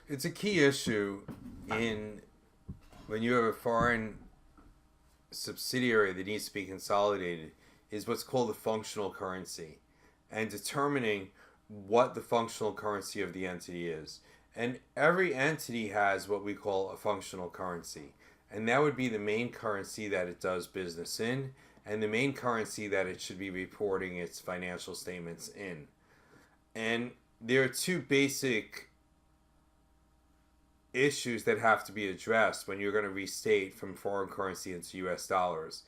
It's a key issue in when you have a foreign subsidiary that needs to be consolidated is what's called the functional currency and determining what the functional currency of the entity is. And every entity has what we call a functional currency. And that would be the main currency that it does business in and the main currency that it should be reporting its financial statements in. And there are two basic issues that have to be addressed when you're going to restate from foreign currency into US dollars.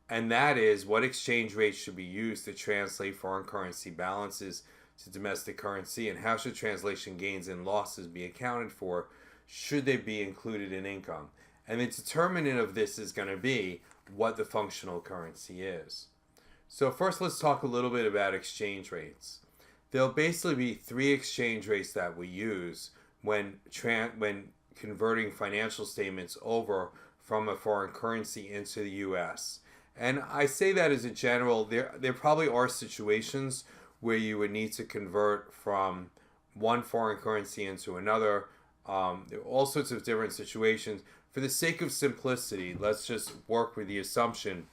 And that is what exchange rate should be used to translate foreign currency balances to domestic currency, and how should translation gains and losses be accounted for? Should they be included in income? And the determinant of this is going to be what the functional currency is. So first let's talk a little bit about exchange rates. There'll basically be three exchange rates that we use when converting financial statements over from a foreign currency into the US. And I say that as a general, there probably are situations where you would need to convert from one foreign currency into another. There are all sorts of different situations. For the sake of simplicity, let's just work with the assumption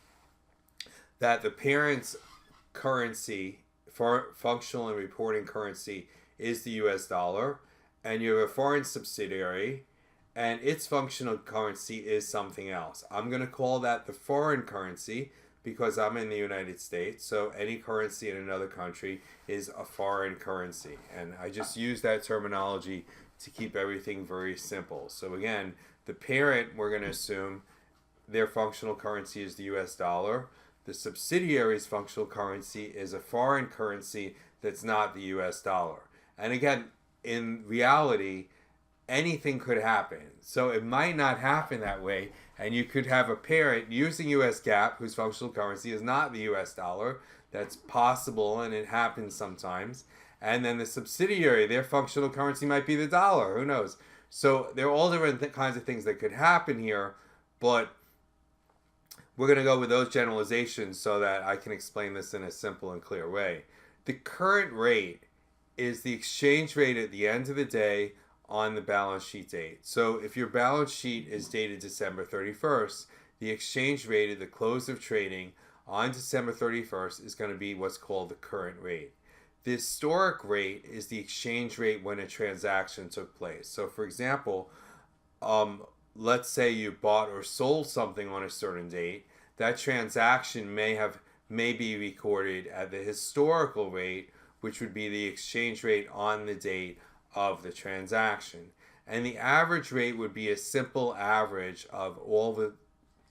that the parent's currency, for functional and reporting currency, is the US dollar, and you have a foreign subsidiary, and its functional currency is something else. I'm going to call that the foreign currency because I'm in the United States, so any currency in another country is a foreign currency. And I just use that terminology to keep everything very simple. So again, the parent, we're going to assume their functional currency is the US dollar. The subsidiary's functional currency is a foreign currency that's not the US dollar. And again, in reality, anything could happen. So it might not happen that way, and you could have a parent using US GAAP whose functional currency is not the US dollar. That's possible, and it happens sometimes. And then the subsidiary, their functional currency might be the dollar. Who knows? So there are all different kinds of things that could happen here, but we're going to go with those generalizations so that I can explain this in a simple and clear way. The current rate is the exchange rate at the end of the day on the balance sheet date. So if your balance sheet is dated December 31st, the exchange rate at the close of trading on December 31st is going to be what's called the current rate. The historic rate is the exchange rate when a transaction took place. So for example, let's say you bought or sold something on a certain date. That transaction may be recorded at the historical rate, which would be the exchange rate on the date of the transaction. And the average rate would be a simple average of all the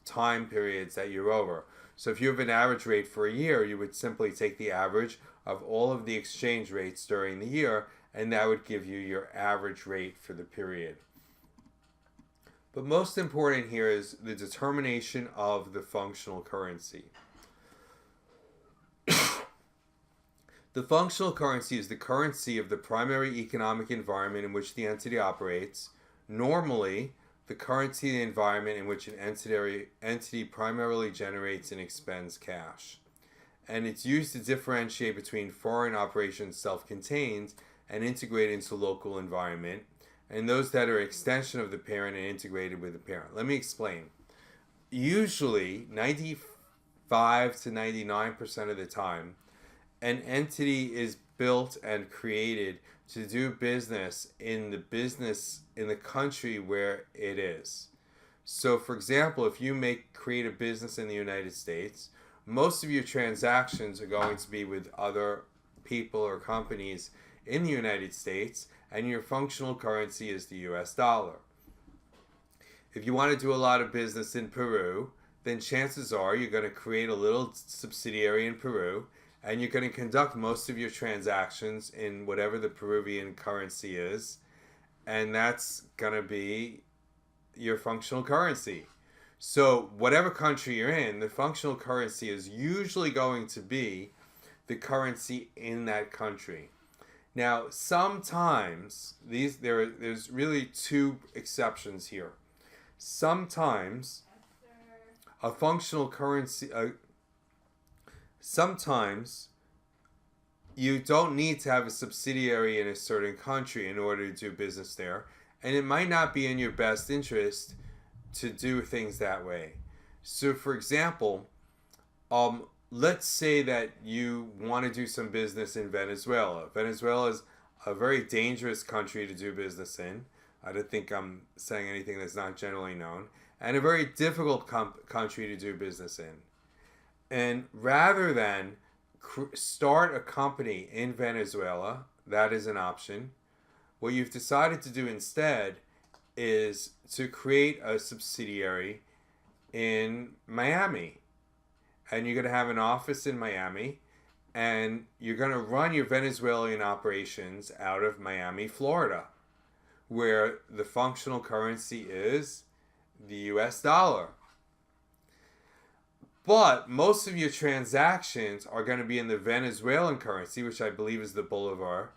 time periods that you're over. So if you have an average rate for a year, you would simply take the average of all of the exchange rates during the year, and that would give you your average rate for the period. But most important here is the determination of the functional currency. The functional currency is the currency of the primary economic environment in which the entity operates. Normally, the currency of the environment in which an entity primarily generates and expends cash. And it's used to differentiate between foreign operations self-contained and integrated into local environment, and those that are extension of the parent and integrated with the parent. Let me explain. Usually, 95 to 99% of the time, an entity is built and created to do business in the country where it is. So for example, if you create a business in the United States, most of your transactions are going to be with other people or companies in the United States, and your functional currency is the US dollar. If you want to do a lot of business in Peru, then chances are you're going to create a little subsidiary in Peru, and you're going to conduct most of your transactions in whatever the Peruvian currency is, and that's going to be your functional currency. So whatever country you're in, the functional currency is usually going to be the currency in that country. Now, sometimes there's really two exceptions here. Sometimes a functional currency, sometimes you don't need to have a subsidiary in a certain country in order to do business there. And it might not be in your best interest to do things that way. So, for example, let's say that you want to do some business in Venezuela. Venezuela is a very dangerous country to do business in. I don't think I'm saying anything that's not generally known. And a very difficult country to do business in. And rather than start a company in Venezuela, that is an option. What you've decided to do instead is to create a subsidiary in Miami. And you're going to have an office in Miami. And you're going to run your Venezuelan operations out of Miami, Florida, where the functional currency is the US dollar. But most of your transactions are going to be in the Venezuelan currency, which I believe is the bolivar.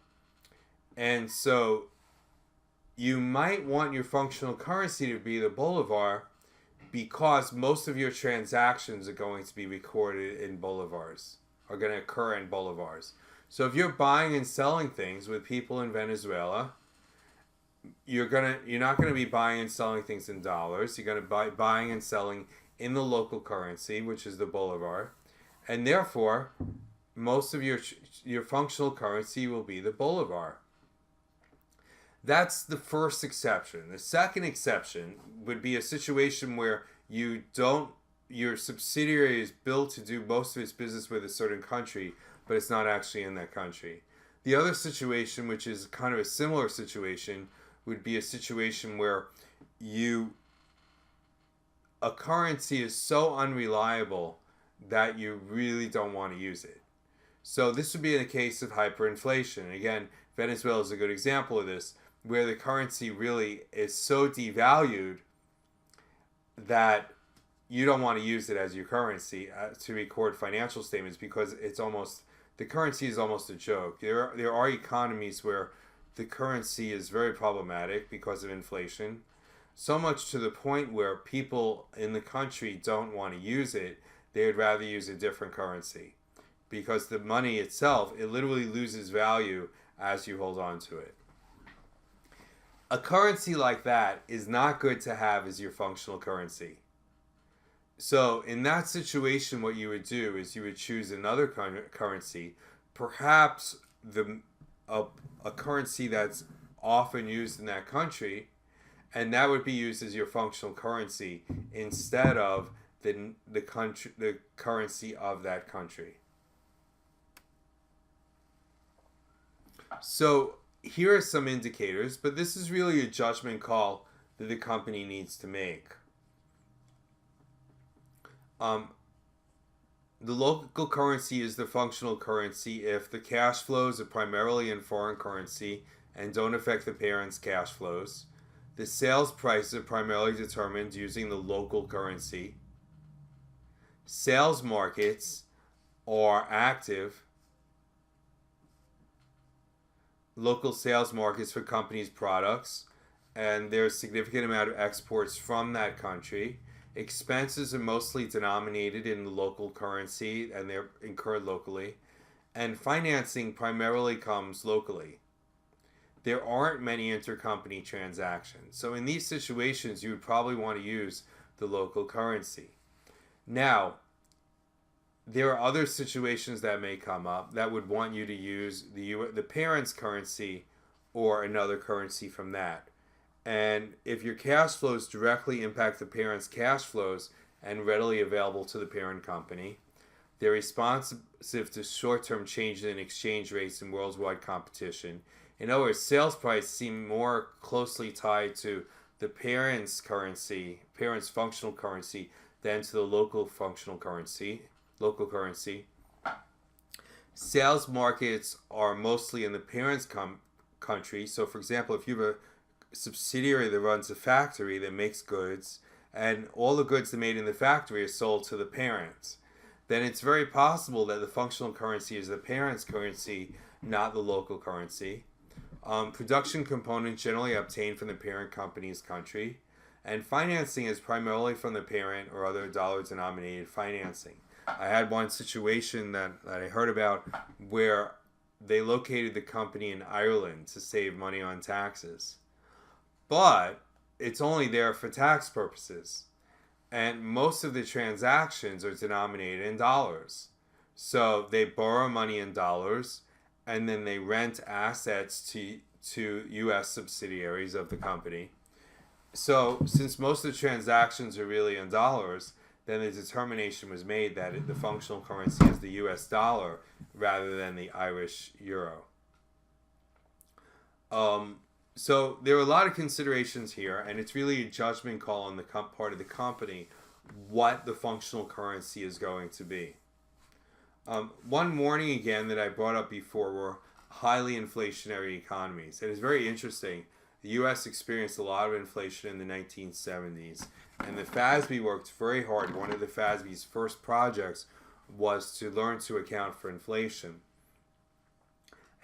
And so you might want your functional currency to be the bolivar because most of your transactions are going to be recorded in bolivars, are going to occur in bolivars. So if you're buying and selling things with people in Venezuela, you're not going to be buying and selling things in dollars. You're going to be buying and selling in the local currency, which is the bolivar, and therefore most of your functional currency will be the bolivar. That's the first exception. The second exception would be a situation where your subsidiary is built to do most of its business with a certain country, but it's not actually in that country. The other situation, which is kind of a similar situation, would be a situation where a currency is so unreliable that you really don't want to use it. So this would be in a case of hyperinflation. And again, Venezuela is a good example of this, where the currency really is so devalued that you don't want to use it as your currency to record financial statements because the currency is almost a joke. There are economies where the currency is very problematic because of inflation, so much to the point where people in the country don't want to use it. They would rather use a different currency because the money itself, it literally loses value as you hold on to it. A currency like that is not good to have as your functional currency. So in that situation, what you would do is you would choose another currency, perhaps a currency that's often used in that country, and that would be used as your functional currency instead of the currency of that country. So here are some indicators, but this is really a judgment call that the company needs to make. The local currency is the functional currency if the cash flows are primarily in foreign currency and don't affect the parent's cash flows. The sales prices are primarily determined using the local currency. Sales markets are active. Local sales markets for companies' products, and there's a significant amount of exports from that country. Expenses are mostly denominated in the local currency and they're incurred locally. And financing primarily comes locally. There aren't many intercompany transactions. So in these situations, you would probably want to use the local currency. Now, there are other situations that may come up that would want you to use the parent's currency or another currency from that. And if your cash flows directly impact the parent's cash flows and readily available to the parent company, they're responsive to short-term changes in exchange rates and worldwide competition. In other words, sales price seem more closely tied to the parent's functional currency than to the local currency. Sales markets are mostly in the parent's country. So, for example, if you have a subsidiary that runs a factory that makes goods, and all the goods that are made in the factory are sold to the parent, then it's very possible that the functional currency is the parent's currency, not the local currency. Production components generally obtained from the parent company's country, and financing is primarily from the parent or other dollar-denominated financing. I had one situation that I heard about where they located the company in Ireland to save money on taxes. but it's only there for tax purposes. And most of the transactions are denominated in dollars. So they borrow money in dollars and then they rent assets to U.S. subsidiaries of the company. So since most of the transactions are really in dollars, then the determination was made that the functional currency is the U.S. dollar rather than the Irish euro. So there are a lot of considerations here, and it's really a judgment call on the part of the company what the functional currency is going to be. One warning again that I brought up before were highly inflationary economies. It is very interesting. The U.S. experienced a lot of inflation in the 1970s, and the FASB worked very hard. One of the FASB's first projects was to learn to account for inflation.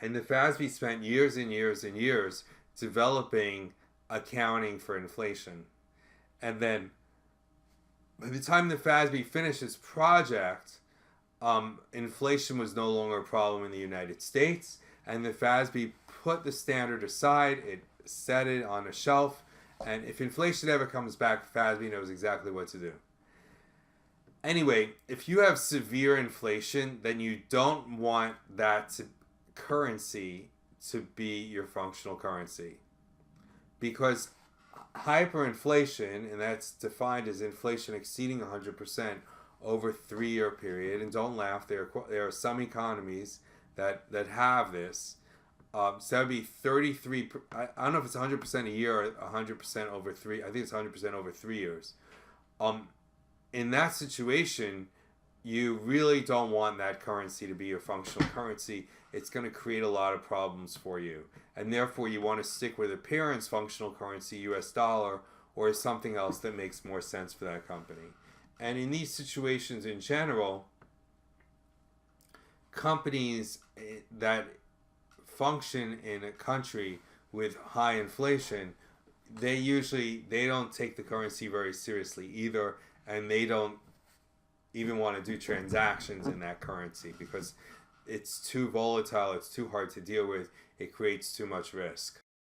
And the FASB spent years and years and years developing accounting for inflation. And then by the time the FASB finished its project, inflation was no longer a problem in the United States, and the FASB put the standard aside. It set it on a shelf, and if inflation ever comes back, FASB knows exactly what to do. Anyway, if you have severe inflation, then you don't want that currency to be your functional currency, because hyperinflation, and that's defined as inflation exceeding 100% over a 3-year period, and don't laugh, there are some economies that have this. So that would be 33. I don't know if it's 100% a year or 100% over 3. I think it's 100% over 3 years. In that situation, you really don't want that currency to be your functional currency. It's going to create a lot of problems for you, and therefore you want to stick with a parent's functional currency, U.S. dollar, or something else that makes more sense for that company. And in these situations in general, companies that function in a country with high inflation, they don't take the currency very seriously either, and they don't even want to do transactions in that currency because it's too volatile, it's too hard to deal with, it creates too much risk.